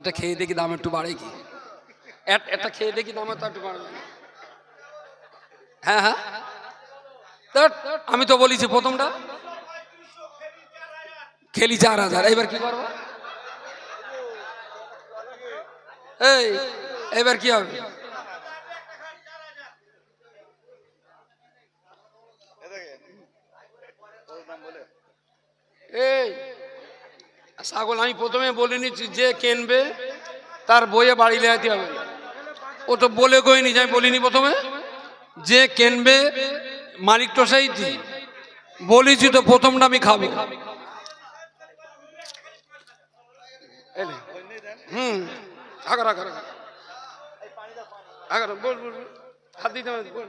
এটা খেয়ে দেখি দাম একটু বাড়ে কি? এটা খেয়ে দেখি দাম একটু বাড়বে। হ্যাঁ হ্যাঁ, আমি তো বলেছি প্রথমটা খেলি 4000। এবার কি করবো? এই এবার কি হবে? এই ছাগল আমি প্রথমে বলে নিচ্ছি, যে কিনবে তার বইয়ে বাড়ি লেয়াতে হবে। ও তো বলে কইনি, আমি বলিনি প্রথমে যে কিনবে মালিক তো সেই বলেছি তো প্রথমটা আমি খাবো। হুম আগার আগার আগার বল বল, হাত দিতে হবে, বল।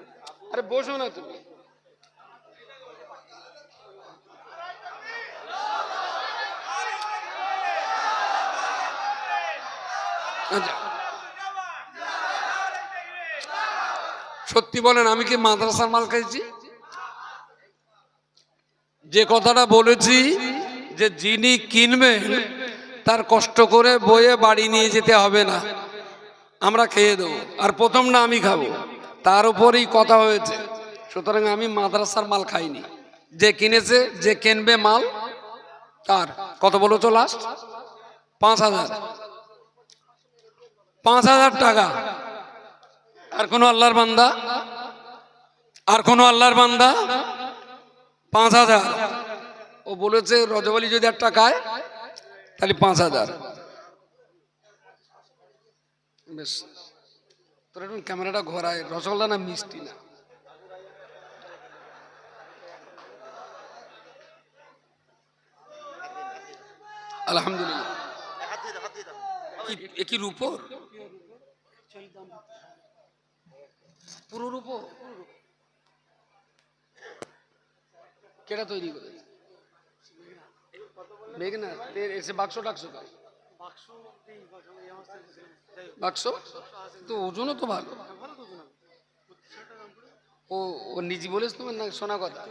আরে বসো না তুমি। আচ্ছা সত্যি বলেন, আমি কি মাদ্রাসার মাল খাইছি? যে কথাটা বলেছি যে যিনি কিনবেন তার কষ্ট করে বইয়ে বাড়ি নিয়ে যেতে হবে না, আমরা খেয়ে দেবো, আর প্রথম না আমি খাবো, তার উপরেই কথা হয়েছে। সুতরাং আমি মাদ্রাসার মাল খাইনি। যে কিনেছে, যে কিনবে মাল তার কত বলেছো লাস্ট? 5000। 5000 টাকা। আর কোনো আল্লাহর বান্দা, আর কোনো আল্লাহর বান্দা 5000। ও বলেছে রজব আলী যদি 1 টাকায় তাহলে 5000। বেশ, তোর একটু ক্যামেরাটা ঘোরায়। রসগোল্লা না মিষ্টি না? আলহামদুলিল্লাহ। কি রূপোর? পুরো রূপোর? কেটা তৈরি করে? মেঘনা এসে বাক্স টাক্স? বাক্স তো ওজনও তো ভালো। ও ও নিজে বলেছ তোমার না শোনা কথা?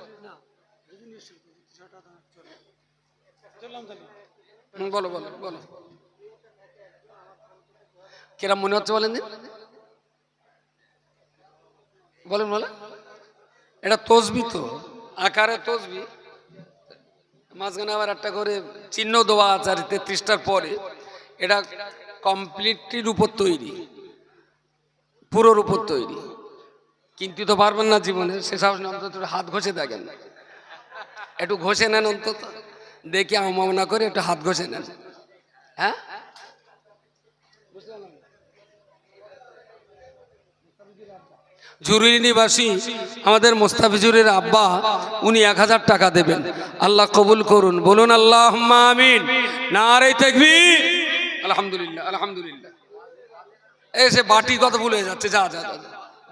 বলো বলো বলো, কিরম মনে হচ্ছে বলেন দিন, বলেন বলেন। এটা তসবি তো, আকারে তসবি, মাঝখানে আবার একটা করে চিহ্ন দেওয়া আছে আর 33টার পরে। এটা কমপ্লিটলি রূপোর তৈরি, পুরো রূপোর তৈরি। কিনতে তো পারবেন না জীবনে, সে সাহস অন্তত হাত ঘষে দেখেন, একটু ঘষে নেন অন্তত, দেখি আমনা করে একটু হাত ঘষে নেন। হ্যাঁ জরুরি নিবাসী আমাদের মোস্তাফিজুরের আব্বা, উনি 1000 টাকা দেবেন। আল্লাহ কবুল করুন, বলুন আল্লাহুম্মা আমিন। নারে তাকবীর। আলহামদুলিল্লাহ আলহামদুলিল্লাহ। এসে বাটি কত ভুলে যাচ্ছে, যা যা যা।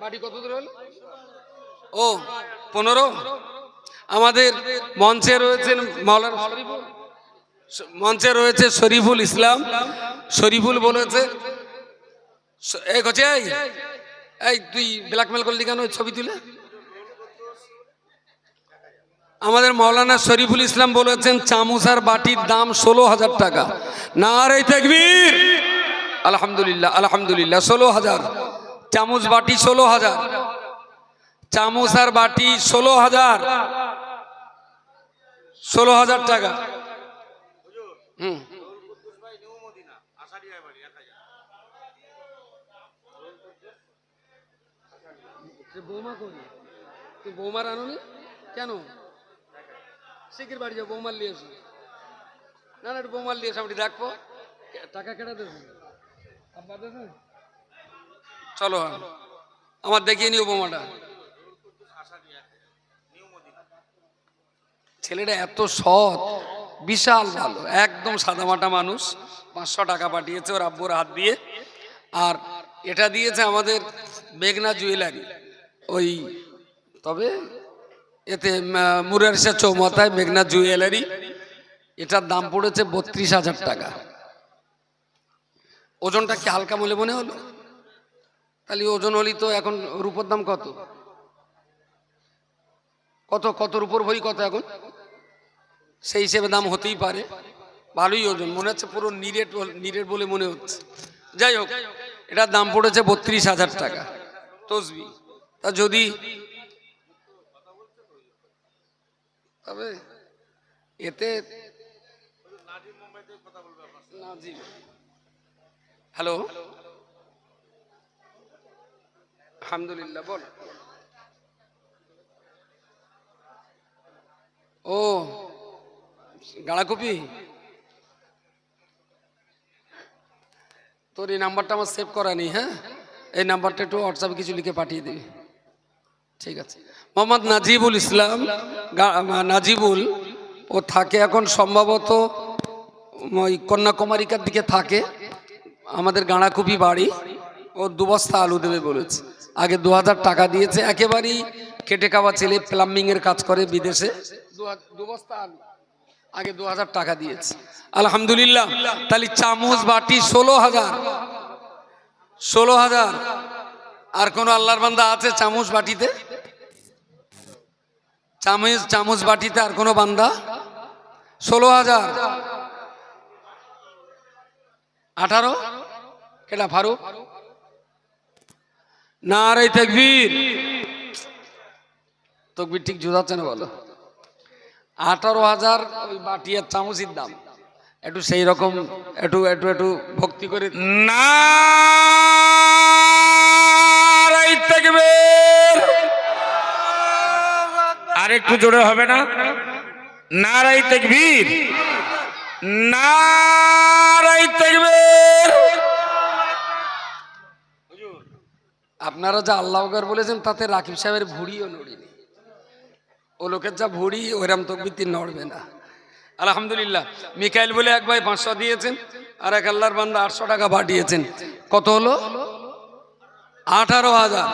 বাটি কত দূর হলো? ও 15। আমাদের মঞ্চে রয়েছেন মাওলানা শরীফুল, মঞ্চে রয়েছে শরীফুল ইসলাম। শরীফুল বলেছে, এই গছে এই তুই ব্ল্যাকমেল করলি কেন ছবি তুলে? আমাদের মাওলানা শরীফুল ইসলাম বলেছেন চামচ আর বাটির দাম 16000 টাকা। নারে তাকবীর। আলহামদুলিল্লাহ আলহামদুলিল্লাহ। 16000 চামচ বাটি, 16000 চামচ আর বাটি, 16000, 16000 টাকা। হুম বৌমা করি, তুই বৌমার আনুনি কেন? শিখির বাড়ি যাও, বৌমার নিয়ে এসো। না না, একটু বৌমার নিয়ে এসো, আমি দেখবো টাকা কেটে দেবে। চলো আমার দেখিয়ে নিও বৌমাটা। ছেলেটা এত সৎ, বিশাল ভালো, একদম সাদামাটা মানুষ। 500 টাকা পাঠিয়েছে ওর আব্বুর হাত দিয়ে। আর এটা দিয়েছে আমাদের মেঘনা জুয়েলারি, ওই তবে এতে মুরারশা চৌমাথায় মেঘনা জুয়েলারি। এটার দাম পড়েছে 32000 টাকা। ওজনটা কি হালকা বলে মনে হলো? তাহলে ওজন হলি তো এখন রূপোর দাম কত কত কত রূপোর ভরি কত এখন? সেই হিসেবে দাম হতেই পারে। ভালোই ওজন, মনে হচ্ছে পুরো নিরেট বলে মনে হচ্ছে। যাই হোক, এটার দাম পড়েছে 32,000 টাকা তসবি। তা যদি তবে এতে হ্যালো, আলহামদুলিল্লাহ, বল। ও গাঁড়াকপি, তোর এই নাম্বারটা আমার সেভ করা নেই। হ্যাঁ, এই নাম্বারটা একটু হোয়াটসঅ্যাপে কিছু লিখে পাঠিয়ে দিবি। ঠিক আছে। মোহাম্মদ নাজিবুল ইসলাম, নাজিবুল, ও থাকে এখন সম্ভবত ওই কন্যাকুমারিকার দিকে থাকে। আমাদের গাঁড়াকুপি বাড়ি। ও 2 বস্তা আলু দেবে বলেছে। আগে 2000 টাকা দিয়েছে। একেবারেই খেটে খাওয়া ছেলে, প্লাম্বিংয়ের কাজ করে বিদেশে। 2 বস্তা আলু আগে 2000 টাকা দিয়েছে। আলহামদুলিল্লাহ। তাহলে চামচ বাটি 16,000। আর কোন আল্লাহর বান্দা আছে চামচ বাটিতে? চামচ বাটিতে আর কোন বান্দা? 16,000। 18 কেটা ফারুক? নারে তাকবীর। তাকবীর ঠিক জোড়াচ্ছে না, বলো। 18,000 ওই বাটি আর চামচের দাম। একটু সেই রকম একটু একটু একটু ভক্তি করে নারে তাকবীর। আর একটু জোরে হবে না? নারে তাকবীর, নারে তাকবীর। আপনারা যা আল্লাহু আকবার বলেছেন তাতে রাকিব সাহেবের ভুঁড়িও নড়েনি। ও লোকের যা ভুঁড়ি, ওইরকম তকবীর নড়বে না। আলহামদুলিল্লাহ। মিকাইল বলে এক ভাই 500 দিয়েছেন, আর এক আল্লাহর বান্দা 800 টাকা পাঠিয়েছেন। কত হলো? 18,000।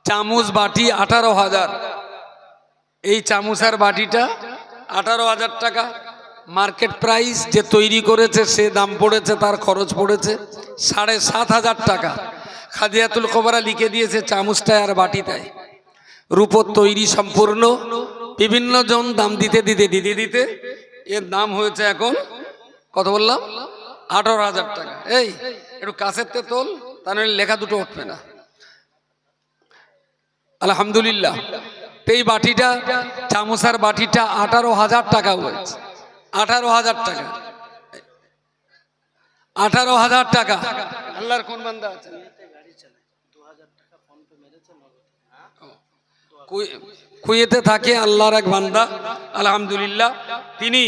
চামচ বাটি 18,000। এই চামচ আর বাটিটা 18,000 টাকা মার্কেট প্রাইস। যে তৈরি করেছে সে দাম পড়েছে, তার খরচ পড়েছে 7,500 টাকা। খাদিয়াতুল কোবরা লিখে দিয়েছে চামচটায় আর বাটিটায়। রূপোর তৈরি সম্পূর্ণ। বিভিন্ন জন দাম দিতে দিতে দিতে দিতে এর দাম হয়েছে এখন কত বললাম? 18,000 টাকা। এই একটু কাছের তে তোল, তা নইলে লেখা দুটো উঠবে না। আলহামদুলিল্লাহ। এই বাটিটা, চামচার বাটিটা 18,000 টাকা হয়েছে। 18,000 টাকা। 18,000 টাকা। আল্লাহর কোন বান্দা আছে? কুয়েতে থাকে আল্লাহর এক বান্দা। আলহামদুলিল্লাহ। তিনি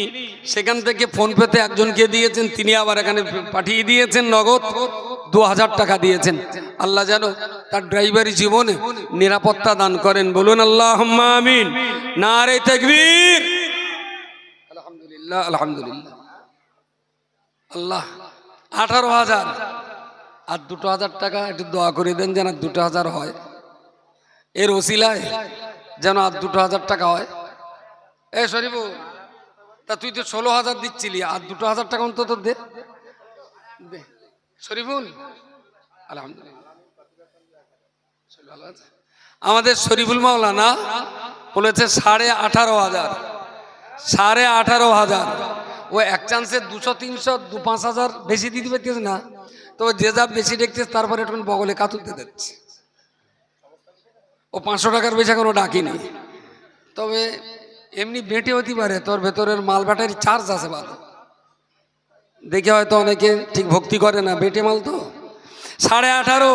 সেখান থেকে ফোন পেতে একজনকে দিয়েছেন, তিনি আবার এখানে পাঠিয়ে দিয়েছেন নগদ 2,000 টাকা দিয়েছেন। আল্লাহ যেন তার ড্রাইভারি জীবনে নিরাপত্তা দান করেন। বলুন আল্লাহুম্মা আমিন। নারে তাকবীর। আলহামদুলিল্লাহ, আলহামদুলিল্লাহ। আল্লাহ 18,000 আর 2,000 টাকা একটু দোয়া করে দেন যেন 2,000 হয়। এর ওসিলায় যেন আর 2,000 টাকা হয়। এ শরীফু, তা তুই তো 16,000 দিচ্ছিলি, আর 2,000 টাকা অন্তত দে শরীফুল। আলহামদুলিল্লাহ। আমাদের শরীফুল মাওলানা বলেছে 18,500। 18,500। ও এক চান্সে 200, 300, 5,000 বেশি দিতে পারতেছে না। তো যে যা বেশি দেখতেছে তারপরে একটু বগলে কাতুরতে দিচ্ছে। ও 500 টাকার বেশি এখনো ডাকিনি। তবে এমনি বেটে হতে পারে, তোর ভেতরের মাল ব্যাটারি চার্জ আছে ভালো। দেখে হয়তো অনেকে ঠিক ভক্তি করে না, বেটে মাল তো। 18,500।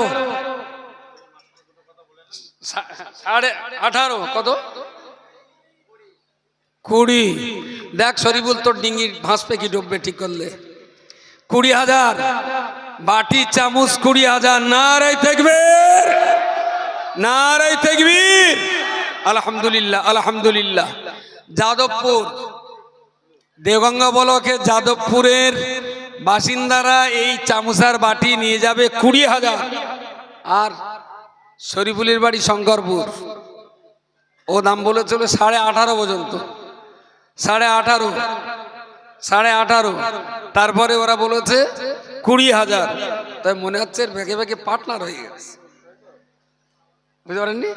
18,500 কত? 20। দেখ শরীফুল, তোর ডিঙ্গি ভাসবে কি ডুববে ঠিক করলে? 20,000। বাটি চামচ 20,000। নারে তাকবীর, নারে তাকবীর। আলহামদুলিল্লাহ, আলহামদুলিল্লাহ। যাদবপুর, দেওগঙ্গা ব্লকে যাদবপুরের বাসিন্দারা এই চামচার বাটি নিয়ে যাবে 20,000। আর শরীফুলের বাড়ি শঙ্করপুর, ও দাম বলেছিল 18,500 পর্যন্ত। 18,500, 18,500। তারপরে ওরা বলেছে 20,000। তাই মনে হচ্ছে ভেগে ভেগে পার্টনার হয়ে গেছে, বুঝতে পারেননি?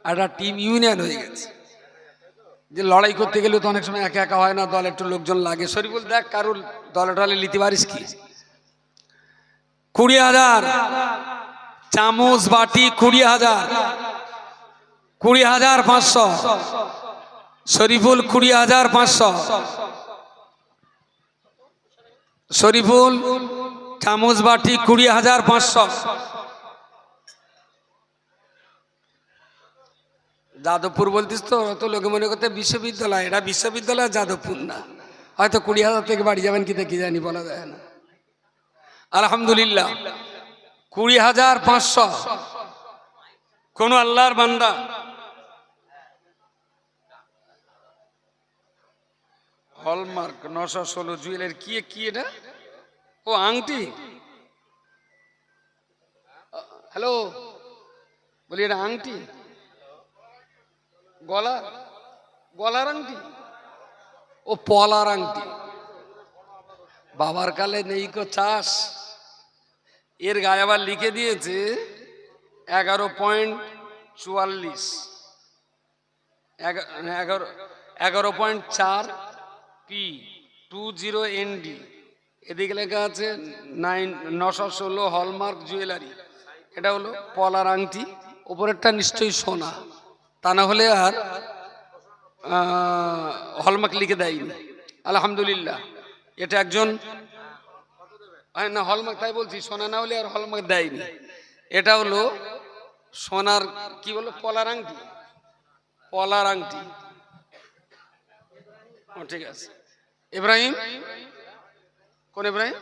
একটা টিম ইউনিয়ন হয়ে গেছে। যে লড়াই করতে গেলে তো অনেক সময় একা একা হয় না, দলে একটু লোকজন লাগে। শরীফুল দেখ কারুর দলে টলে লিতে পারিস কি? 20,000 চামচ বাটি, 20,000, 20,500 শরীফুল, 20,500 শরীফুল, চামচ বাটি 20,500। যাদবপুর বলতিস তো, অত লোকে মনে করতে বিশ্ববিদ্যালয়, এটা বিশ্ববিদ্যালয় যাদবপুর না। হয়তো 20,000 থেকে বাড়ি যাবেন কি কি জানি, বলা যায় না। আলহামদুলিল্লাহ 20,500 কোন আল্লাহর বান্দা হলমার্ক 916 জুয়েলের কি এটা? ও আংটি। হ্যালো, বলি এটা আংটি, গলার আংটি, ও পলার আংটি। বাবার কালে নেই কো চাষ, এর গায়ে আবার লিখে দিয়েছে 11.44, 11.4 পি 20 ND। এদিকে লেখা আছে 916 হলমার্ক জুয়েলারি। এটা হলো পলার আংটি, ওপরেরটা নিশ্চয়ই সোনা, তা না হলে আর হলমার্ক লিখে দেয়নি। আলহামদুলিল্লাহ, এটা একজন না হলমার্ক, তাই বলছি, সোনা না হলে আর হলমার্ক দেয়নি। এটা হলো সোনার কি বলো, পলার আংটি, পলার আংটি। ও ঠিক আছে। ইব্রাহিম, কোন ইব্রাহিম?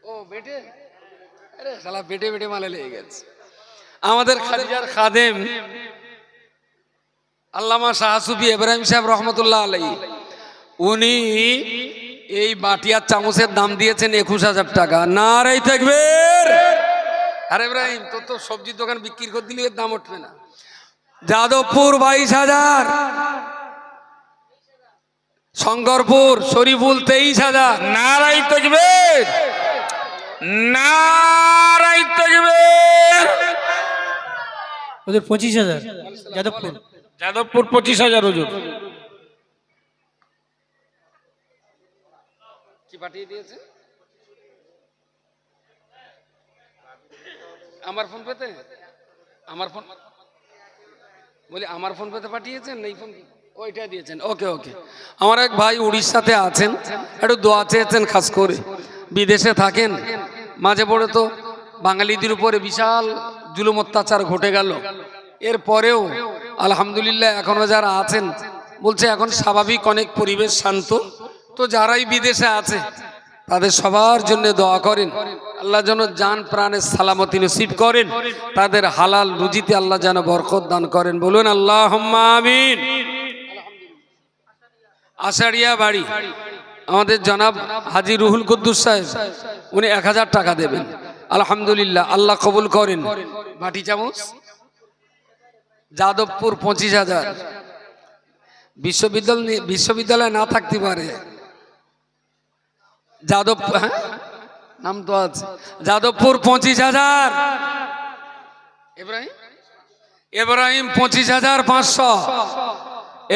ও বেটে, আরে শালা বেটে বেটে মালে লেগে গেছে। আমাদের খাদিজার খাদেম আল্লামা শাহ সুফি ইব্রাহিম সাহেব রহমতুল্লাহ আলাইহি, উনি এই বাটি আর চামচের দাম দিয়েছেন 21,000 টাকা। নারে তাকবীর। আরে ইব্রাহিম, তোর তো সবজির দোকান বিক্রি করে দিলে এর দাম উঠবে না। যাদবপুর 22,000, শঙ্করপুর শরীফুল 23,000। নারাই তাকবীর, নারাই তাকবীর। ওদের 25,000 যাদবপুর। যাদবপুর 25,000 হুজুর। কি পাঠিয়ে দিয়েছে আমার ফোন পেতে? আমার ফোন বলি, আমার ফোন পেতে পাঠিয়েছেন? এই ফোন ওইটা দিয়েছেন। ওকে ওকে। আমার এক ভাই উড়িষ্যাতে আছেন, একটু দোয়া চেয়েছেন, খাস করে বিদেশে থাকেন। মাঝে পড়ে তো বাঙালিদের উপরে বিশাল জুলুম অত্যাচার ঘটে গেল, এরপরেও আলহামদুলিল্লাহ এখনো যারা আছেন বলছে এখন স্বাভাবিক, অনেক পরিবেশ শান্ত। তো যারাই বিদেশে আছে তাদের সবার জন্য দোয়া করেন, আল্লাহ যেন জান প্রাণের সালামতি নসিব করেন, তাদের হালাল রুজিতে আল্লাহ যেন বরকত দান করেন। বলুন আল্লাহুম্মা আমিন। আষাঢ়িয়া বাড়ি আমাদের জনাব হাজী রুহুল কুদ্দুস সাহেব, উনি 1,000 টাকা দেবেন। আলহামদুলিল্লাহ, আল্লাহ কবুল করেন। বাটি চামচ যাদবপুর 25,000। বিশ্ববিদ্যালয় না থাকতে পারে, যাদবপুর, হ্যাঁ নাম তো আছে, যাদবপুর 25,000। ইব্রাহিম 25,500।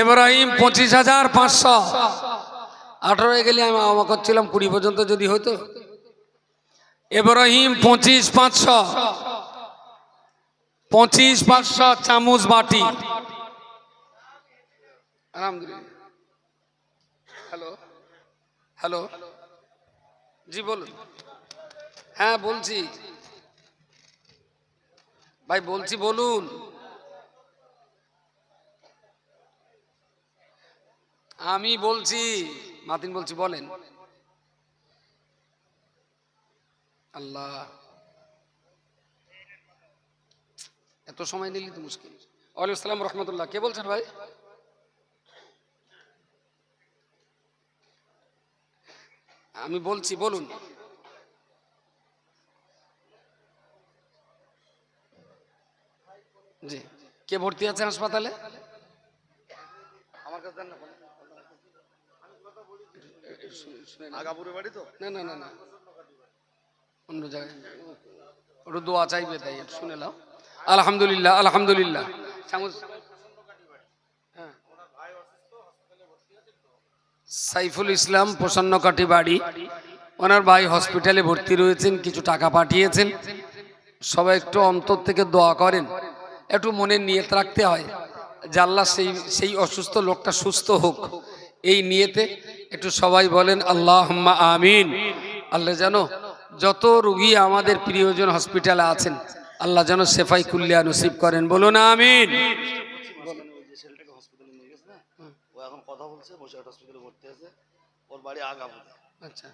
ইব্রাহিম 25,500। 18 গেলে আমি আমা করছিলাম 20 পর্যন্ত যদি হতো। ইব্রাহিম 25,500। 25,500 চামচ বাটি। আলহামদুলিল্লাহ। হ্যালো হ্যালো, জি বলুন। হ্যাঁ বলছি ভাই, বলছি বলুন। আমি বলছি, মাতিন বলছি, বলেন। আল্লাহ, এত সময় নিলি তো মুশকিল। ওয়ালাইকুম আসসালাম রহমতুল্লাহ। কে বলছেন ভাই? আমি বলছি, বলুন। জি, কে ভর্তি আছে হাসপাতালে? আমার কাছে না না না না, অন্য জায়গায় ওটা দোয়া চাইবে, তাই শুনে নাও। আলহামদুলিল্লাহ আলহামদুলিল্লাহ। চামচ সাইফুল ইসলাম প্রসন্নকাটি বাড়ি, ওনার ভাই হসপিটালে ভর্তি রয়েছেন, কিছু টাকা পাঠিয়েছেন। সবাই একটু অন্তর থেকে দোয়া করেন, একটু মনে নিয়ত রাখতে হয় যে আল্লাহ সেই অসুস্থ লোকটা সুস্থ হোক, এই নিয়েতে একটু সবাই বলেন আল্লাহুম্মা আমিন। আল্লাহ যেন যত রুগী আমাদের প্রিয়জন হসপিটালে আছেন আল্লাহ যেন শেফাই কুল্লিয়া নসিব করেন, বলুন আমিন। ছেলেটাকে হসপিটালে নিয়ে গেছে না, ও এখন কথা বলছে, বসিরহাট হসপিটালে ভর্তি আছে। ওর বাড়ি আগাপুরে। আচ্ছা,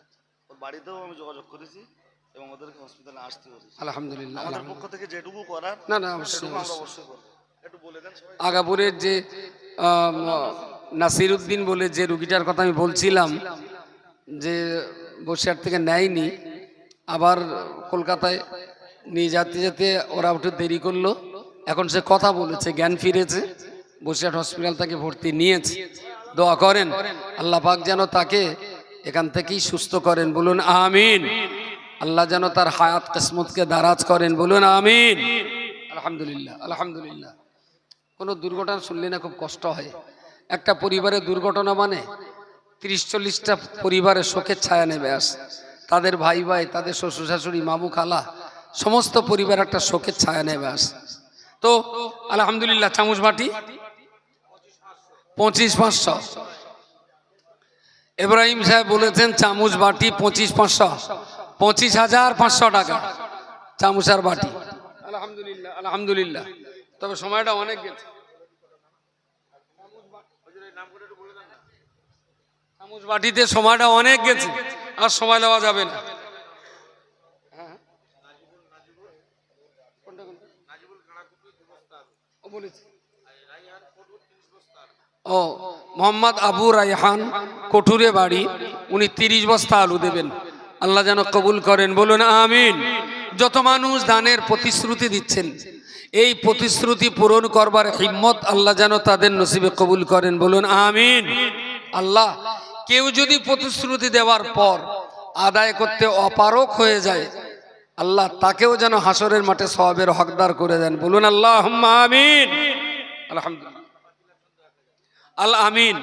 ওর বাড়িতেও আমি যোগাযোগ করেছি এবং ওদেরকে হসপিটালে আসতে বলেছি। আলহামদুলিল্লাহ। আমাদের পক্ষ থেকে যেটুকু করার না না, অবশ্যই সেটুকু আমরা অবশ্যই। অবশ্যই করবো। একটু বলে দেন সবাই। আগাপুরের যে নাসির উদ্দিন বলে যে রুগীটার কথা আমি বলছিলাম, যে বসিরহাট থেকে নেয়নি, আবার কলকাতায় নিয়ে যেতে যেতে ওরা একটু দেরি করলো, এখন সে কথা বলেছে, জ্ঞান ফিরেছে, বসিরহাট হসপিটাল থেকে ভর্তি নিয়েছে। দোয়া করেন আল্লাহ পাক যেন তাকে এখান থেকেই সুস্থ করেন, বলুন আমিন। আল্লাহ যেন তার হায়াত কিসমতকে দারাজ করেন, বলুন আমিন। আলহামদুলিল্লাহ আলহামদুলিল্লাহ। কোনো দুর্ঘটনা শুনলে না খুব কষ্ট হয়। একটা পরিবারের দুর্ঘটনা মানে 30-40টা পরিবারের শোকের ছায়া নেমে আসে, তাদের ভাই ভাই, তাদের শ্বশুর শাশুড়ি, মামু খালা, সমস্ত পরিবার একটা শোকের ছায়া নেমে আসে। তো আলহামদুলিল্লাহ, চামচ বাটি 25,500। ইব্রাহিম সাহেব বলেছেন চামচ বাটি 25,500, 25,500 টাকা চামচ আর বাটি। আলহামদুলিল্লাহ আলহামদুলিল্লাহ। তবে সময়টা অনেক গেছে। চামচ বাটিতে সময়টা অনেক গেছে, আর সময় দেওয়া যাবে না। ও মোহাম্মদ আবু রায়হান, কঠুরে বাড়ি, উনি 30 বস্তা আলু দেবেন, আল্লাহ যেন কবুল করেন, বলুন আমিন। যত মানুষ দানের প্রতিশ্রুতি দিচ্ছেন, এই প্রতিশ্রুতি পূরণ করবার হিম্মত আল্লাহ যেন তাদের নসিবে কবুল করেন, বলুন আমিন। আল্লাহ, কেউ যদি প্রতিশ্রুতি দেওয়ার পর আদায় করতে অপারক হয়ে যায়, আল্লাহ তাকেও যেন হাসরের মাঠে সওয়াবের হকদার করে দেন, বলুন আল্লাহুম্মা আমিন। আলহামদুলিল্লাহ আল আমিন।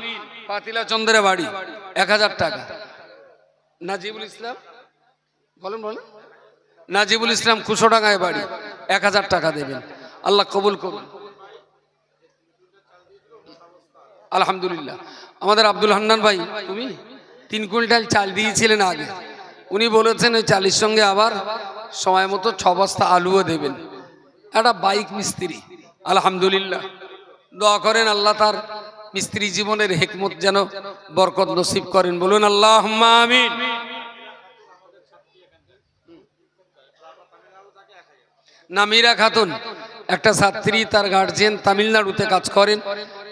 পাতিলা চন্দ্রে বাড়ি 1000 টাকা। নাজিবুল ইসলাম, বলুন বলুন। নাজিবুল ইসলাম কুশোডাঙ্গায় বাড়ি, 1000 টাকা দেবেন, আল্লাহ কবুল করুন। আলহামদুলিল্লাহ। আমাদের আব্দুল হান্নান ভাই, তুমি 3 কুইন্টাল চাল দিয়েছিলেন আগে, উনি বলেছেন ওই চালের সঙ্গে আবার সময় মতো 6 বস্তা আলুও দেবেন। একটা বাইক মিস্ত্রি, আলহামদুলিল্লাহ। দোয়া করেন আল্লাহ তার মিস্ত্রি জীবনের হিকমত যেন বরকত নসিব করেন, বলুন আল্লাহুম্মা আমিন। নামিরা খাতুন, একটা ছাত্রী, তার গার্জিয়ান তামিলনাড়ুতে কাজ করেন,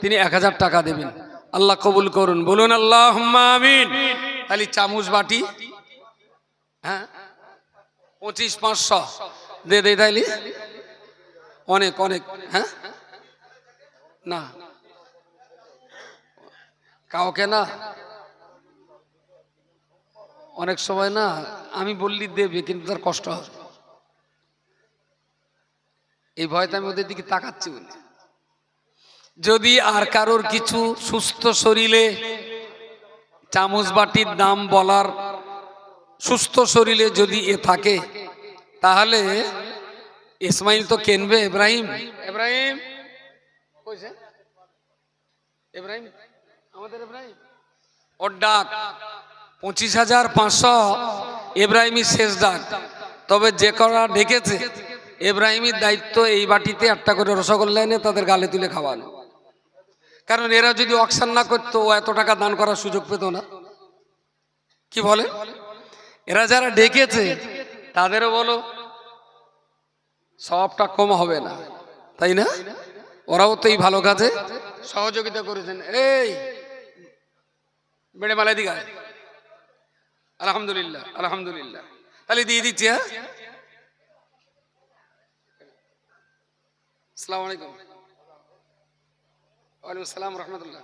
তিনি 1000 টাকা দেবেন, আল্লাহ কবুল করুন, বলুন আল্লাহুম্মা আমিন। খালি চামচ বাটি, হ্যাঁ 25,500 দে দে তাইলে অনেক অনেক। হ্যাঁ না কাউকে না, অনেক সময় না আমি বললি দেবে, কিন্তু তার কষ্ট হবে, এই ভয়তে আমি ওদের দিকে তাকাচ্ছি বলে। যদি আর কারোর কিছু সুস্থ শরীরে চামচ বাটির দাম বলার, সুস্থ শরীরে যদি এ থাকে, তাহলে ইসমাইল তো কেনবে। ইব্রাহিম, ইব্রাহিম কইছে, ইব্রাহিম আমাদের ইব্রাহিম, ওর ডাক 25,500 ইব্রাহিমের শেষ ডাক। তবে যে করা ডেকেছে, ইব্রাহিমের দায়িত্ব এই বাটিতে একটা করে রসগোল্লা এনে তাদের গালে তুলে খাওয়ানো, কারণ এরা যদি অকশন না করতো ও এত টাকা দান করার সুযোগ পেত না। কি বলে, এরা যারা ডেকেছে তাদেরও বলো সবটা কম হবে না, তাই না? ওরাও তো এই ভালো কাজে সহযোগিতা করেছেন। এই বেড়ে মালাই দিঘা, আলহামদুলিল্লাহ আলহামদুলিল্লাহ। তাহলে দিয়ে দিচ্ছি। হ্যাঁ, আসসালামু আলাইকুম। ওয়ালাইকুম আসসালাম রহমতুল্লাহ।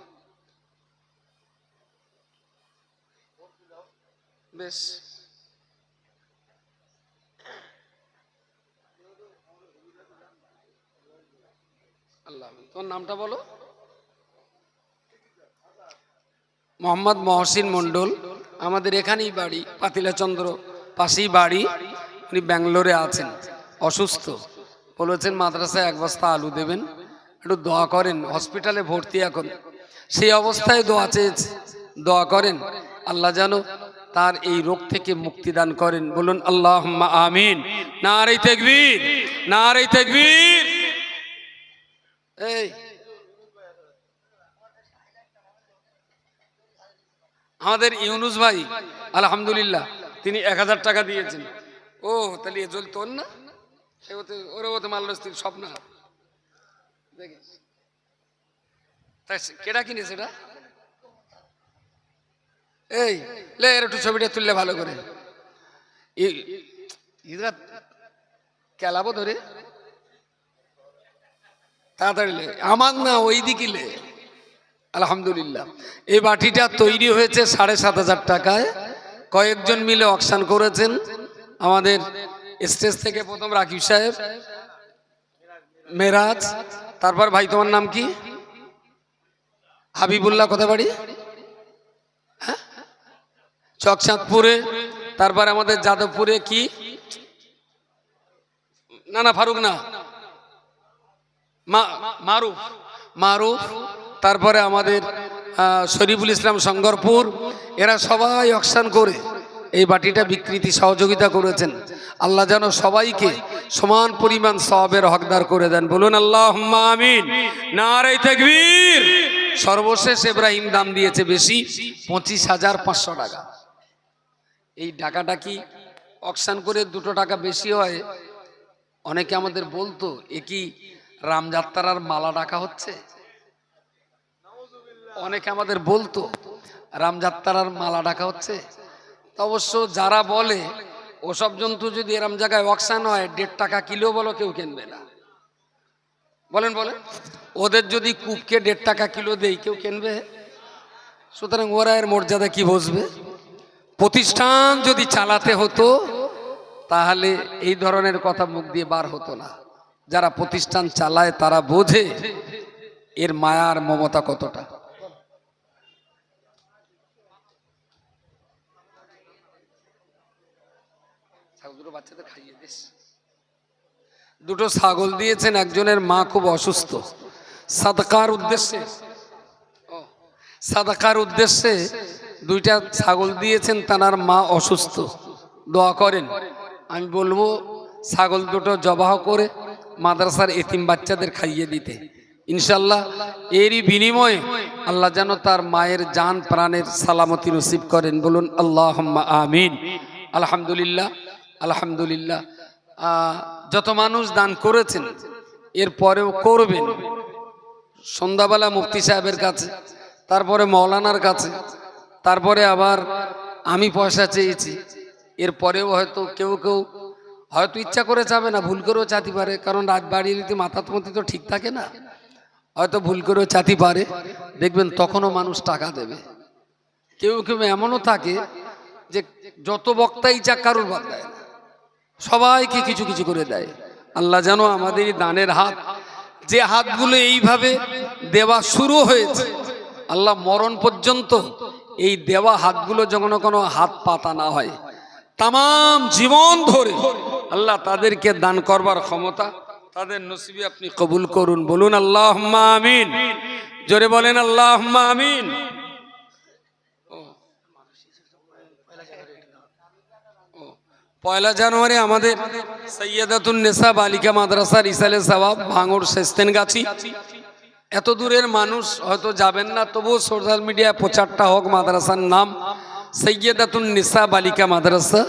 বেশ, আল্লাহ। তোমার নামটা বলো। মোহাম্মদ মহসিন মণ্ডল, আমাদের এখানেই বাড়ি, পাতিলাচন্দ্র পাশেই বাড়ি। উনি ব্যাঙ্গালোরে আছেন, অসুস্থ। বলেছেন মাদ্রাসায় 1 বস্তা আলু দেবেন, একটু দোয়া করেন। হসপিটালে ভর্তি এখন, সেই অবস্থায় দোয়া চেয়েছে। দোয়া করেন আল্লাহ যেন তার এই রোগ থেকে মুক্তি দান করেন। বলুন আল্লাহুম্মা আমিন। নারে তাকবীর, নারে তাকবীর। এই আমাদের ইউনুস ভাই আলহামদুলিল্লাহ তিনি 1000 টাকা দিয়েছেন। ও তাহলে এ চলতো না, ওরে ওতে মাল্লস্তির স্বপ্ন দেখে কেডা কিনেছে এটা? এই লে এর একটু ছবিটা তুললে ভালো করে, কেলাবো ধরে তাড়াতাড়ি লে, আমার না ওই দিকে। আলহামদুলিল্লাহ এই বাটিটা তৈরি হয়েছে 7500 টাকায়। কয়েকজন মিলে অকশন করেছেন। আমাদের স্টেজ থেকে প্রথম রাকিব সাহেব, মেরাজ, তারপর ভাই তোমার নাম কি? হাবিবুল্লাহ, কোথায় বাড়ি? চকচাঁদপুরে। তারপর আমাদের যাদবপুরে কি, না না ফারুক না, মারুফ, মারুফ। তারপরে আমাদের শরীফুল ইসলাম শঙ্করপুর। এরা সবাই অকশন করে এই বাটিটা বিক্রিতে সহযোগিতা করেছেন। আল্লাহ যেন সবাইকে সমান পরিমাণ সওয়াবের হকদার করে দেন। বলুন আল্লাহুম্মা আমিন। নারে তাকবীর। সর্বশেষ ইব্রাহিম দাম দিয়েছে বেশি, 25,500 টাকা। এই টাকাটা কি অকশন করে 2 টাকা বেশি হয়? অনেকে আমাদের বলতো এ কি রামযাত্রার মালা ডাকা হচ্ছে? অনেকে আমাদের বলতো রামযাত্রার মালা ডাকা হচ্ছে। অবশ্য যারা বলে ওসব জন্তু যদি এরম জায়গায় অকশন হয় 1.5 টাকা কিলো বলো, কেউ কিনবে না। বলেন বলেন, ওদের যদি কূপকে 1.5 টাকা কিলো দেই কেউ কিনবে? সুতরাং ওরা এর মর্যাদা কি বুঝবে? প্রতিষ্ঠান যদি চালাতে হতো তাহলে এই ধরনের কথা মুখ দিয়ে বার হতো না। যারা প্রতিষ্ঠান চালায় তারা বোঝে এর মায়ার মমতা কতটা। বাচ্চাদের খাইয়ে দিস। 2টো ছাগল দিয়েছেন, একজনের মা খুব অসুস্থ। সাদকার উদ্দেশ্যে, সাদকার উদ্দেশ্যে 2টা ছাগল দিয়েছেন, তার মা অসুস্থ। দোয়া করেন। আমি বলবো ছাগল 2টো জবাহ করে মাদ্রাসার এতিম বাচ্চাদের খাইয়ে দিতে ইনশাল্লাহ। এরই বিনিময়ে আল্লাহ যেন তার মায়ের জান প্রাণের সালামতি নসিব করেন। বলুন আল্লাহুম্মা আমিন। আলহামদুলিল্লাহ, আলহামদুলিল্লাহ। যত মানুষ দান করেছেন এরপরেও করবেন। সন্ধ্যাবেলা মুফতি সাহেবের কাছে, তারপরে মৌলানার কাছে, তারপরে আবার আমি পয়সা চেয়েছি। এরপরেও হয়তো কেউ কেউ হয়তো ইচ্ছা করে যাবে না, ভুল করেও চাইতে পারে। কারণ রাত বাড়িয়ে দিতে মাথা মতি তো ঠিক থাকে না, হয়তো ভুল করেও চাইতে পারে। দেখবেন তখনও মানুষ টাকা দেবে। কেউ কেউ এমনও থাকে যে যত বক্তাই চাক কারুর বাদ দেয় না, সবাইকে কিছু কিছু করে দেয়। আল্লাহ যেন আমাদের দানের হাত, যে হাতগুলো এইভাবে দেওয়া শুরু হয়েছে, আল্লাহ মরণ পর্যন্ত এই দেওয়া হাতগুলো যখন কোনো হাত পাতা না হয়, তাম জীবন ধরে আল্লাহ তাদেরকে দান করবার ক্ষমতা তাদের নসিবে আপনি কবুল করুন। বলুন আল্লাহুম্মা আমিন। জোরে বলেন আল্লাহুম্মা আমিন। পয়লা জানুয়ারি আমাদের সৈয়দাতুন নেসা বালিকা মাদ্রাসার ইসালে সওয়াব ভাঙড় শেস্তেনগাছি। এত দূরের মানুষ হয়তো যাবেন না, তবুও সোশ্যাল মিডিয়ায় প্রচারটা হোক। মাদ্রাসার নাম সৈয়দাতুন নেসা বালিকা মাদ্রাসা,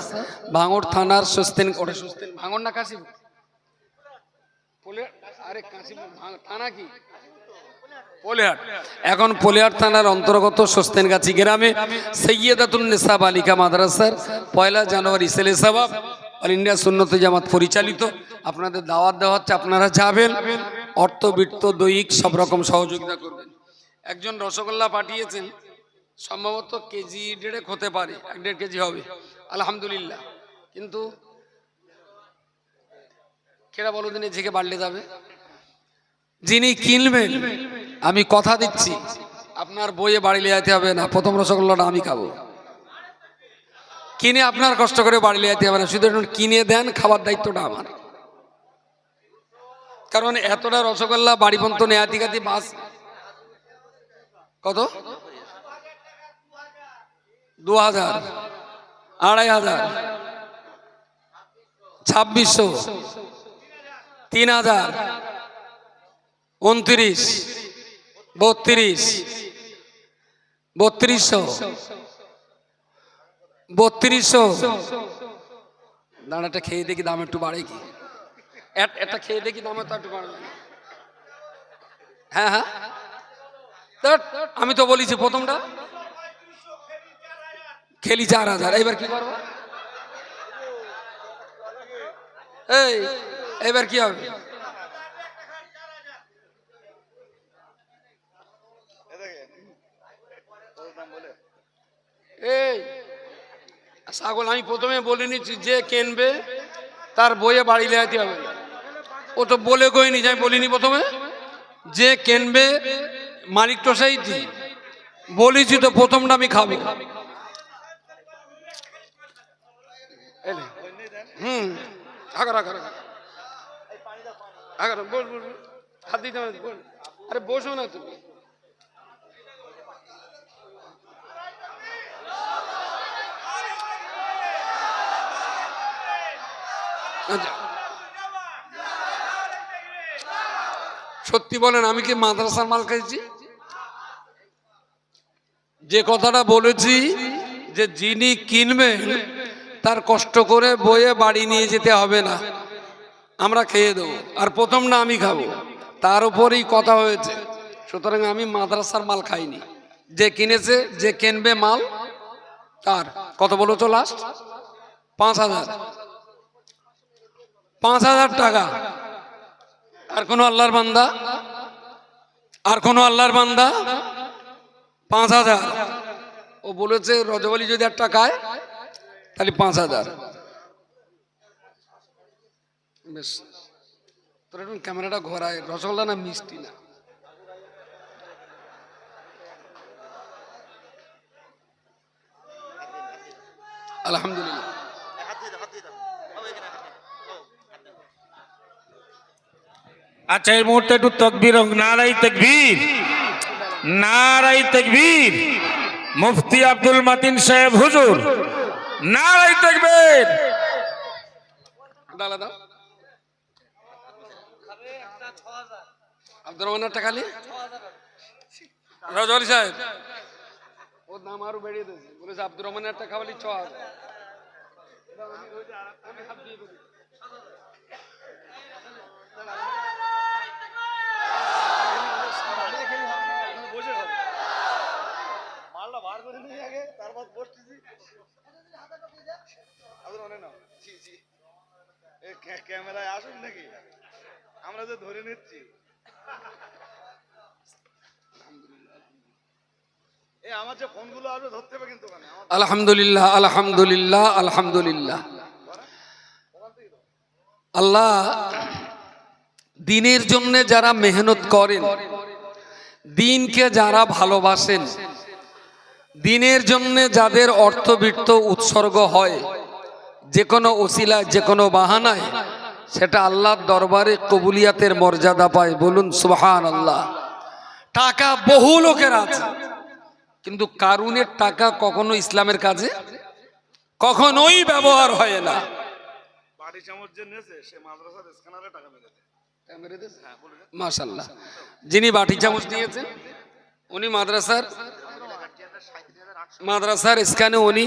ভাঙড় থানার ভাঙড় না কাশিপুর, আরে কাশিপুর থানা কি পোলেহাট, এখন পোলেহাট থানার অন্তর্গত সস্তেনগাছি গ্রামে সৈয়দাতুন নেসা বালিকা মাদ্রাসার 1 জানুয়ারি ইসালে সওয়াব অল ইন্ডিয়া সুন্নত জামাত পরিচালিত আপনাদের দাওয়াত দেওয়া হচ্ছে। আপনারা যাবেন, অর্থ বৃত্ত দৈহিক সব রকম সহযোগিতা করবেন। একজন রসগোল্লা পাঠিয়েছেন, সম্ভবত কেজি 1.5 হতে পারে, 1.5 কেজি হবে আলহামদুলিল্লাহ। কিন্তু কেটা বলো দিনে ঝেঁকে বাড়লে যাবে। যিনি কিনবেন আমি কথা দিচ্ছি আপনার বইয়ে বাড়ি লিয়ে যেতে হবে না, প্রথম রসগোল্লাটা আমি খাবো। কিনে আপনার কষ্ট করে বাড়ি লিয়ে যেতে হবে না, শুধু একটু কিনে দেন, খাবার দায়িত্বটা আমার। কারণ এতটা রসগোল্লা বাড়ি পর্যন্ত নেয়াতি গাতি বাস কত, 2000, 2500, 2600, 3000, 29, 32, 3200, দাঁড়াটা খেয়ে দেখি দাম একটু বাড়ে কি, একটা খেয়ে দেখি দাম তো একটু বাড়বে। হ্যাঁ হ্যাঁ, আমি তো বলেছি প্রথমটা খেলি 4000, এবার কি করবো? এবার কি হবে? এই ছাগল আমি প্রথমে বলে নিচ্ছি, যে কিনবে তার বইয়ে বাড়ি লেয়াতে হবে। ও তো বলে কইনি, আমি বলিনি প্রথমে যে কিনবে মালিক তো সেই বলেছি তো, প্রথমটা আমি খাবো। আরে বসো না তুমি। সত্যি বলেন, আমি কি মাদ্রাসার মাল খাইছি? যে কথাটা বলেছি যে যিনি কিনবেন তার কষ্ট করে বইয়ে বাড়ি নিয়ে যেতে হবে না, আমরা খেয়ে দেবো, আর প্রথম না আমি খাবো, তার উপরেই কথা হয়েছে। সুতরাং আমি মাদ্রাসার মাল খাইনি, যে কিনেছে যে কিনবে মাল তার কত বলো তো লাস্ট? 5000, 5000 টাকা। আর কোনো আল্লাহর বান্দা, আর কোনো আল্লাহর বান্দা 5000। ও বলেছে রজব আলী যদি 1 টাকায় তাহলে 5000। বেশ, তোর একটু ক্যামেরাটা ঘোরায়, রসগোল্লা না মিষ্টি না? আলহামদুলিল্লাহ। আচ্ছা, এই মুহূর্তে একটু তাকবীর হোক, নারাই তাকবীর, নারাই তাকবীর। মুফতি আব্দুল মতিন সাহেব হুজুর, নারাই তাকবীর। আব্দুর রহমানের টাকা নিয়ে রজব আলী সাহেব ওর দাম আরো বেড়িয়ে দিয়েছে, বলেছে আব্দুর রহমানের টাকা খাওয়ালি 6000। মালটা বার করে নিয়ে আগে, তারপর বসতেছি। ক্যামেরায় আসুন নাকি, আমরা যে ধরে নিচ্ছি। আমার যে ফোনগুলো আসবে ধরতে হবে কিন্তু। আলহামদুলিল্লাহ, আলহামদুলিল্লাহ, আলহামদুলিল্লাহ। আল্লাহ দিনের জন্য যারা মেহনত করেন, দিনকে যারা ভালোবাসেন, দিনের জন্য যাদের অর্থবিত্ত উৎসর্গ হয়, যে কোনো ওসিলায় যে কোনো বাহানায়, সেটা আল্লাহর দরবারে কবুলিয়াতের মর্যাদা পায়। বলুন সুবহানাল্লাহ। টাকা বহু লোকের আছে, কিন্তু কারুনের টাকা কখনো ইসলামের কাজে কখনোই ব্যবহার হয় না। বাড়ি চামচ যে নেছে সে মাদ্রাসার স্ক্যানারে টাকা মেরে দেয়। মাশাআল্লাহ, যিনি বাটি চামচ নিয়েছেন উনি মাদ্রাসার স্ক্যানে উনি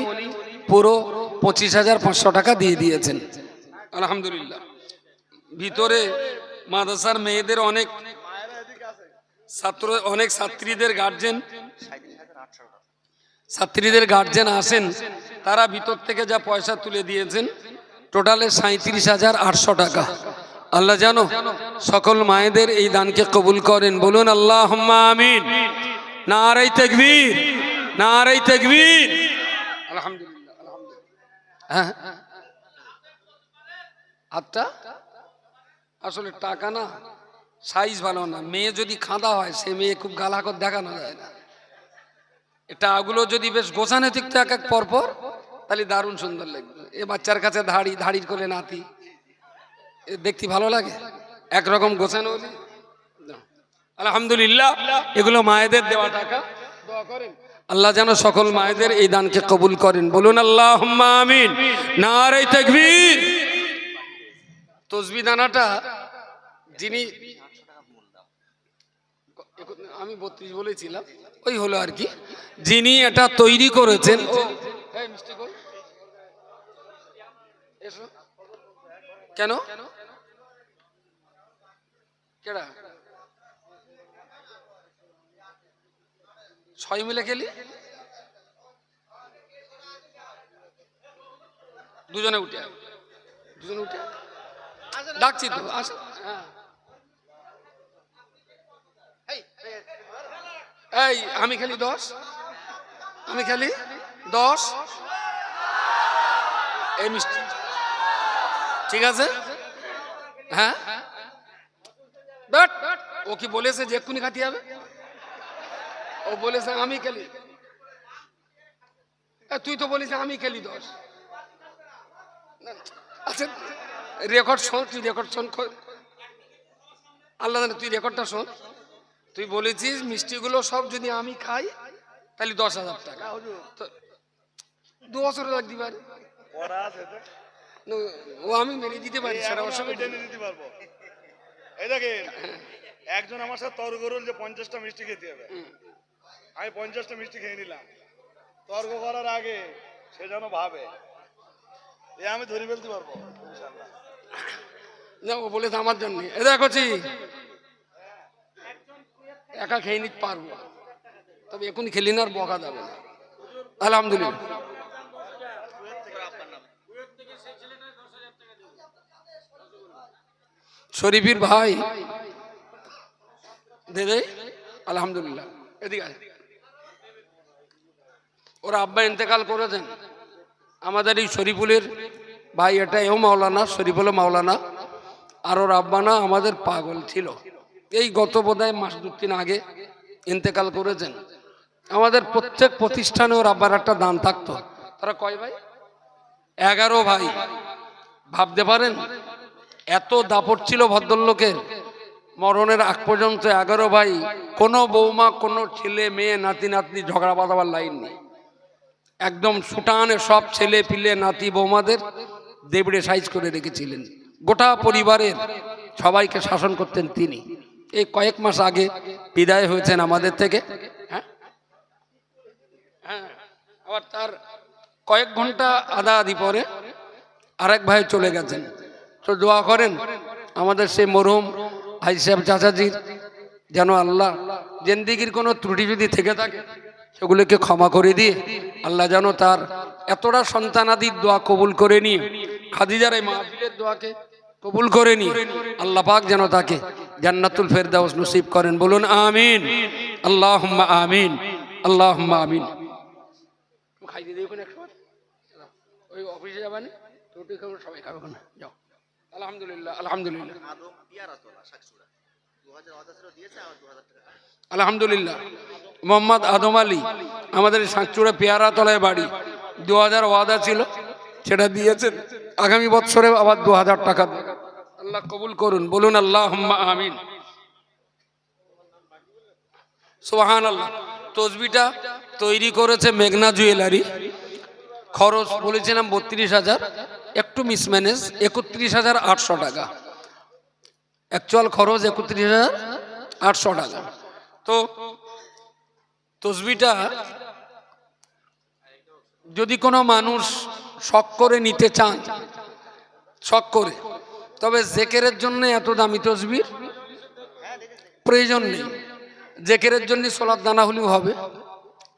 পুরো 25,500 টাকা দিয়ে দিয়েছেন। আলহামদুলিল্লাহ। ভিতরে মাদ্রাসার মেয়েদের অনেক ছাত্র, অনেক ছাত্রীদের গার্জেন আসেন, তারা ভিতর থেকে যা পয়সা তুলে দিয়েছেন টোটালে 37,800 টাকা। আল্লাহ জানো সকল মায়েদের এই দানকে কবুল করেন। বলুন আল্লাহুম্মা আমিন। নারে তাকবীর, নারে তাকবীর। আলহামদুলিল্লাহ, আলহামদুলিল্লাহ। হ্যাঁ, আচ্ছা, আসলে টাকা না সাইজ ভালো না, মেয়ে যদি খাঁদা হয় সে মেয়ে খুব গালাকত দেখানো যায় না। টাগুলো যদি বেশ গোছানো থাকতো এক এক পর পর, তাহলে দারুণ সুন্দর লাগবে। এ বাচ্চার কাছে ধাড়ির করে নাতি, এ দেখতে ভালো লাগে, একরকম গোছানো হলে। আলহামদুলিল্লাহ, এগুলো মায়েদের দেওয়া টাকা। দোয়া করেন আল্লাহ যেন সকল মায়েদের এই দানকে কবুল করেন। বলুন আল্লাহুম্মা আমিন। নারে তাকবীর। তসবিহ দানাটা যিনি, আমি 32 বলেছিলাম, ওই হলো আর কি, যিনি এটা তৈরি করেছেন। কেন কেডা 6 মিলে খেলি, দুজনে উঠে ডাকছি তো, আসো। হ্যাঁ, এই আমি খেলি 10, আমি খেলি 10। এই মিষ্টি ঠিক আছে? হ্যাঁ, বাট ও কি বলেছে যে এক্ষুনি খাতি হবে? ও বলেছে আমি খেলি। তুই তো বলিস আমি খেলি 10। আচ্ছা, রেকর্ড শোন, তুই রেকর্ড শোন, আল্লাহ জানে, তুই রেকর্ডটা শোন। তুই বলেছিস মিষ্টিগুলো সব যদি আমি খাই তাহলে 10,000 টাকা। 2 বছর লাগতে পারে, ও আমি মেনে দিতে পারি, সেটা দিতে পারবো। এই দেখেন, একজন আমার সাথে তর্ক করল যে 50টা মিষ্টি খেতে হবে। আমি 50টা মিষ্টি খেয়ে নিলাম। তর্ক করার আগে সে যেন ভাবে এ আমি ধরে ফেলতে পারবো ইনশাআল্লাহ। না, ও বলেছে আমার জন্য। এ দেখছি একা খেয়ে নিতে পারবো, তবে এখন খেলি না, আর বকা যাবে না। আলহামদুলিল্লাহ। শরীফির ভাই দে দে, আলহামদুলিল্লাহ। এদিকে আয়। ওর আব্বা ইন্তেকাল করেছেন, আমাদের এই শরীফুলের ভাই, এটা এও মাওলানা, শরীফুলও মাওলানা। আর ওর আব্বা না আমাদের পাগল ছিল, এই গত বোধহয় মাস 2-3 আগে ইন্তেকাল করেছেন। আমাদের প্রত্যেক প্রতিষ্ঠানে ওর আব্বার একটা দান থাকতো। তারা কয় ভাই? 11 ভাই। ভাবতে পারেন এত দাপট ছিল ভদ্রলোকের, মরণের আগ পর্যন্ত 11 ভাই, কোনো বৌমা, কোনো ছেলে মেয়ে, নাতি নাতনি ঝগড়া বাঁধাবার লাইন নেই। একদম সুটানে সব ছেলে পিলে নাতি বৌমাদের দেবড়ে সাইজ করে রেখেছিলেন। গোটা পরিবারের সবাইকে শাসন করতেন তিনি। এই কয়েক মাস আগে বিদায় হয়েছেন আমাদের থেকে। হ্যাঁ হ্যাঁ, আবার তার কয়েক ঘন্টা আধা আধি পরে আরেক ভাই চলে গেছেন। তো দোয়া করেন আমাদের সেই মরহুম ভাই সাহেব চাচাজির যেন আল্লাহ জিন্দেগির কোনো ত্রুটি যদি থেকে থাকে সেগুলোকে ক্ষমা করে দিয়ে আল্লাহ যেন তার এতটা সন্তানাদির দোয়া কবুল করে নিয়ে, খাদিজার এই মাহফিলের দোয়াকে কবুল করে নিয়ে আল্লাহ পাক যেন তাকে জান্নাতুল ফেরদাউস নসিব করেন। বলুন আমিন, আল্লাহুম্মা আমিন, আল্লাহুম্মা আমিন। খাই দিয়ে ওখানে একশো, ওই অফিসে যাবেন, রুটি খাবো, সবাই খাবে ওখানে, যাও। আলহামদুলিল্লাহ, আলহামদুলিল্লাহ, আলহামদুলিল্লাহ। মোহাম্মদ আদম আলী, আমাদের সাঁকচুড়া পেয়ারা তলায় বাড়ি, 2000 ওয়াদা ছিল, সেটা দিয়েছেন। আগামী বছরে আবার 2000 টাকা আল্লাহ কবুল করুন। বলুন আল্লাহুম্মা আমিন, সুবহানাল্লাহ। তসবিটা তৈরি করেছে মেঘনা জুয়েলারি। খরচ বলেছিলাম 32,000, একটু মিসম্যানেজ, 31,800 টাকা। অ্যাকচুয়াল খরচ 31,800 টাকা। তো তসবিটা যদি কোনো মানুষ শখ করে নিতে চান, শখ করে, তবে জেকেরের জন্য এত দামি তসবির প্রয়োজন নেই। জেকেরের জন্য সোলার দানা হলেও হবে,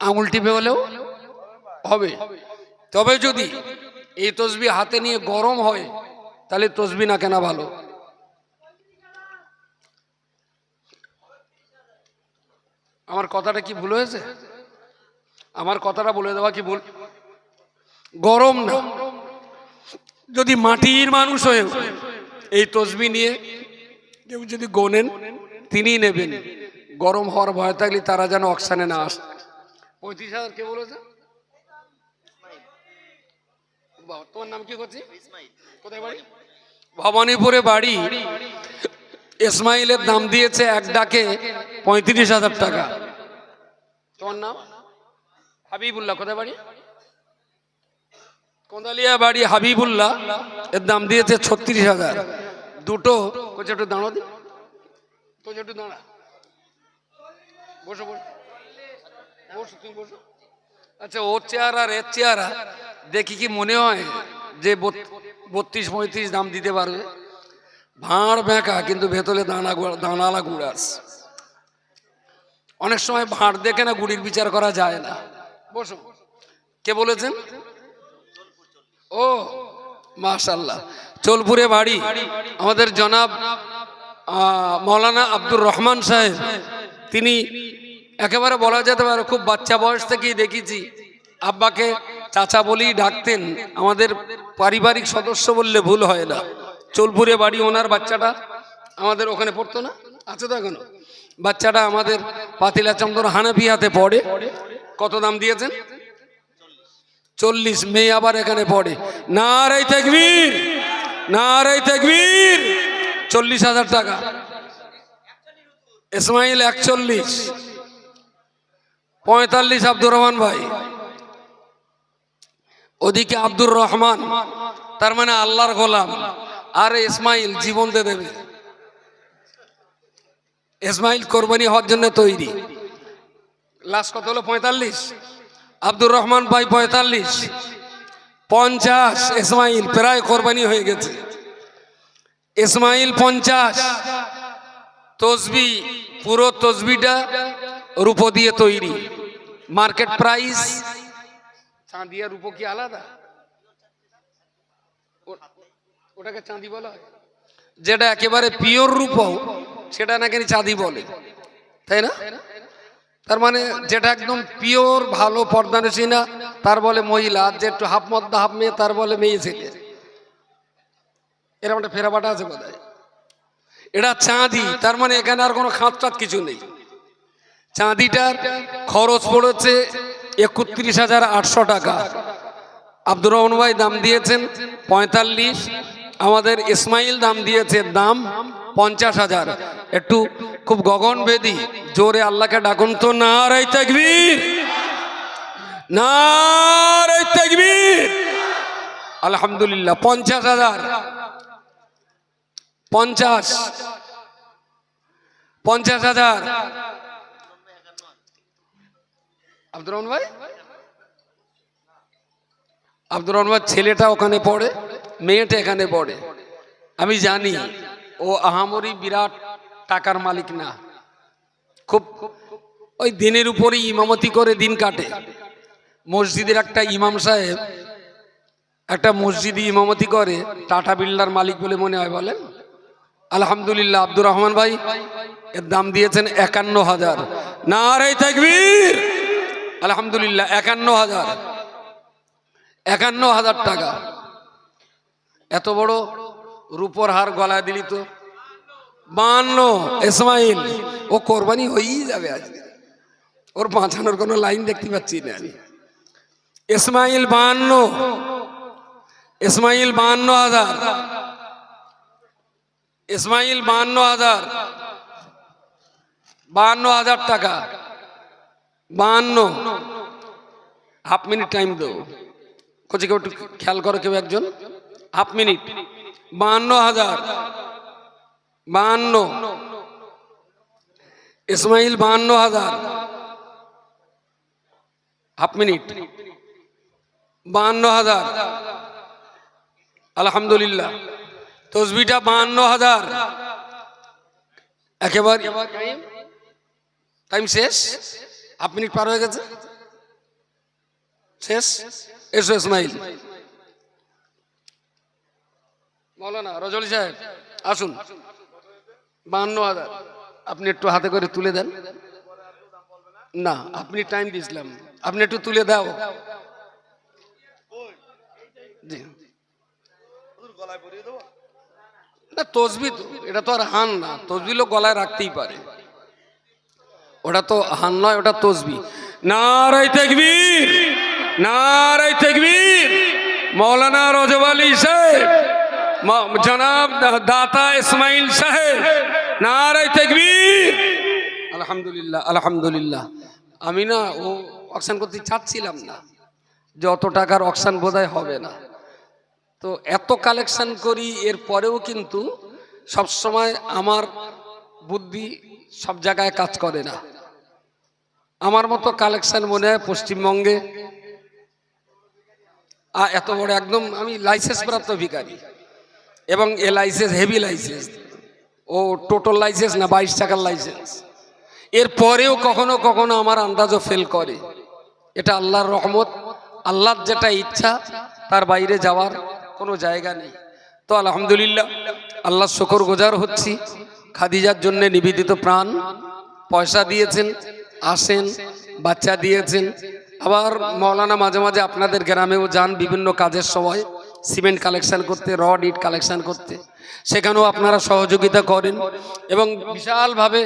আঙুল টিপে হলেও হবে। তবে যদি এই তসবি হাতে নিয়ে গরম হয় তাহলে তসবি না কেনা ভালো। আমার কথাটা কি ভুল হয়েছে? আমার কথাটা বলে দেওয়া কি ভুল? গরম না, যদি মাটির মানুষ হয়ে এই তসবি নিয়ে কেউ যদি গোনেন তিনি নেবেন। গরম হওয়ার ভয় থাকলে তারা যেন অক্সানে না আসে। 35,000 কে বলেছে? বাহ, তোমার নাম কি করছি? কোথায় বাড়ি? ভবানীপুরে বাড়ি। ইসমাইলের দাম দিয়েছে এক ডাকে 35,000 টাকা। তোমার নাম? হাবিবুল্লাহ। কোথায় বাড়ি? কোদালিয়া বাড়ি। হাবিবুল্লাহ এর দাম দিয়েছে 36,000। দুটো কোচে একটু দাঁড়ো দিন, কোচে একটু দাঁড়া, বসো বসো বসো, তুমি বসো। আচ্ছা, ওর চেহারা আর এর চেহারা দেখি কি মনে হয় যে 32-35 দাম দিতে পারবে? ভাঁড় বেঁকা, কিন্তু ভেতরে দানালা গুড় আছে। অনেক সময় ভাঁড় দেখে না গুড়ির বিচার করা যায় না। বসো। কে বলেছেন? ও মাশাআল্লাহ, চোলপুরে বাড়ি। আমাদের জনাব মৌলানা আব্দুর রহমান সাহেব, তিনি একেবারে বলা যেতে পারে খুব বাচ্চা বয়স থেকেই দেখেছি আব্বাকে চাচা বলেই ডাকতেন। আমাদের পারিবারিক সদস্য বললে ভুল হয় না। চোলপুরে বাড়ি। ওনার বাচ্চাটা আমাদের ওখানে পড়তো না? আছে তো এখনো? বাচ্চাটা আমাদের পাতিলা চন্দন হানাফিয়াতে পড়ে। কত দাম দিয়েছেন? 40। মেয়ে আবার এখানে পড়ে। নারে তাকবীর, নারে তাকবীর। 40,000 টাকা। ইসমাইল 41। 45 আব্দুর রহমান ভাই। ওদিকে আব্দুর রহমান, তার মানে আল্লাহর গোলাম। আর ইসমাইল জীবন দিয়ে দেবে। ইসমাইল কোরবানি হওয়ার জন্য তৈরি। লাস্ট কত হলো? 45। আব্দুর রহমান ভাই 45। 50 ইসমাইল, প্রায় কোরবানি হয়ে গেছে। ইসমাইল 50। তসবি, পুরো তসবিটা রূপো দিয়ে তৈরি। Market price. চাঁদি আর রূপো কি আলাদা? ওটাকে চাঁদি বলা হয়। যেটা একেবারে পিওর রূপো সেটা নাকি চাঁদি বলে, তাই না? তার মানে যেটা একদম পিওর ভালো পর্দানসী না তার বলে মহিলা, আর যে একটু হাফ মদ্দা হাফ মেয়ে তার বলে মেয়ে ছেলে। এরকম একটা ফেরাবাটা আছে বোধহয়। এটা চাঁদি, তার মানে এখানে আর কোনো খাঁচ টাত কিছু নেই। চাঁদিটার খরচ পড়েছে 31,800 টাকা। আব্দুর রহমান ভাই দাম দিয়েছেন 45। আমাদের ইসমাইল দাম দিয়েছে দাম 50,000। একটু খুব গগনভেদী জোরে আল্লাহকে ডাকুন তো। নারে তাকবীর, নারে তাকবীর। আলহামদুলিল্লাহ। 50,000। 50,000। আব্দুর রহমান ভাই, আব্দুর রহমান ছেলেটা ওখানে পড়ে, মেয়েটা এখানে পড়ে। আমি জানি ও আহামরি বিরাট টাকার মালিক না, খুব ওই দিনের উপরেই ইমামতি করে দিন কাটে। মসজিদের একটা ইমাম সাহেব একটা মসজিদে ইমামতি করে, টাটা বিল্ডার মালিক বলে মনে হয়। বলেন আলহামদুলিল্লাহ। আব্দুর রহমান ভাই এর দাম দিয়েছেন 51,000। নারে তাকবীর। আলহামদুলিল্লাহ। 51,000। 51,000 টাকা। এত বড় রূপর হার গলায় দিলি তো। 52। ইসমাইল ও কোরবানি হয়েই যাবে আজকে, ওর বাঁচানোর কোনো লাইন দেখতে পাচ্ছি না আমি। ইসমাইল 52। ইসমাইল 52,000। ইসমাইল 52,000। 52,000 টাকা। 52। হাফ মিনিট টাইম দেবো। কোচি কেউ একটু খেয়াল করো, কেউ একজন। Half minute. 52,000। 52। Ismail 52,000। Half minute. 52,000। আলহামদুলিল্লাহ। তসবিটা 52,000। একেবারে টাইম শেষ। হাফ মিনিট পার হয়ে গেছে, শেষ। এসো ইসমাইল। মৌলানা রজলি সাহেব আসুন। 52,000 আপনি একটু হাতে করে তুলে দেন না, আপনি টাইম দিয়েছিলাম, আপনি একটু তুলে দাও। জি না, তসবি তো এটা তো আর হান না। তসবি লোক গলায় রাখতেই পারে, ওটা তো হান নয়, ওটা তসবি। নারায়ে তাকবীর, নারায়ে তাকবীর। মৌলানা রজব আলী সাহেব, জনাব দাতা ইসমাইল সাহেব, নারায়ে তাকবীর। আলহামদুলিল্লাহ, আলহামদুলিল্লাহ। আমি না ও অকশন করতে চাচ্ছিলাম না, যে অত টাকার অকশন বোধহয় হবে না। তো এত কালেকশন করি, এর পরেও কিন্তু সবসময় আমার বুদ্ধি সব জায়গায় কাজ করে না। আমার মতো কালেকশন মনে হয় পশ্চিমবঙ্গে এত বড় একদম আমি লাইসেন্স প্রাপ্ত ভিখারি, এবং এ লাইসেন্স হেভি লাইসেন্স, ও টোটাল লাইসেন্স না 22 টাকার লাইসেন্স। এর পরেও কখনো কখনো আমার আন্দাজও ফেল করে। এটা আল্লাহর রহমত, আল্লাহর যেটা ইচ্ছা, তার বাইরে যাওয়ার কোনো জায়গা নেই। তো আলহামদুলিল্লাহ, আল্লাহ শুকর গুজার হচ্ছি। খাদিজার জন্য নিবেদিত প্রাণ, পয়সা দিয়েছেন, আসেন, বাচ্চা দিয়েছেন। আবার মৌলানা মাঝে মাঝে আপনাদের গ্রামেও যান বিভিন্ন কাজের সময়, সিমেন্ট কালেকশন করতে, রড ইট কালেকশন করতে, সেখানেও আপনারা সহযোগিতা করেন এবং বিশালভাবে